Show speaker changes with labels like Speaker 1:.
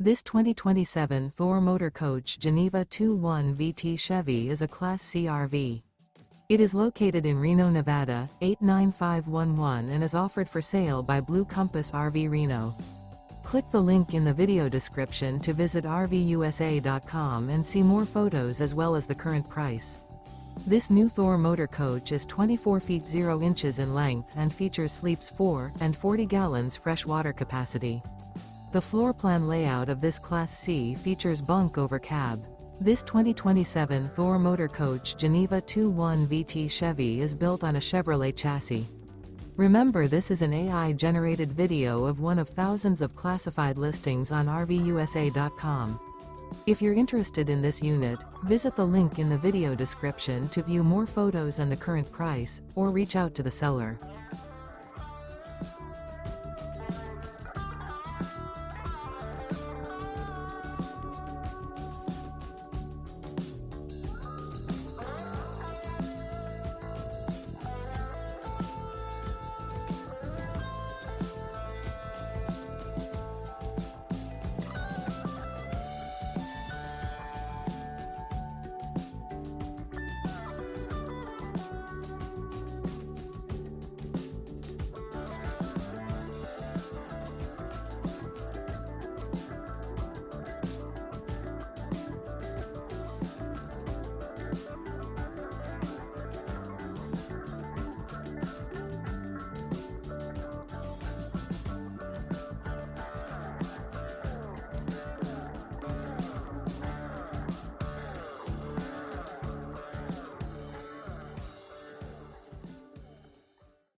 Speaker 1: This 2027 Thor Motor Coach Geneva 2.1 VT Chevy is a Class C RV. It is located in Reno, Nevada, 89511 and is offered for sale by Blue Compass RV Reno. Click the link in the video description to visit RVUSA.com and see more photos as well as the current price. This new Thor Motor Coach is 24 feet 0 inches in length and features sleeps 4 and 40 gallons fresh water capacity. The floor plan layout of this Class C features bunk over cab. This 2027 Thor Motor Coach Geneva 2.1 VT Chevy is built on a Chevrolet chassis. Remember, this is an AI-generated video of one of thousands of classified listings on RVUSA.com. If you're interested in this unit, visit the link in the video description to view more photos and the current price, or reach out to the seller.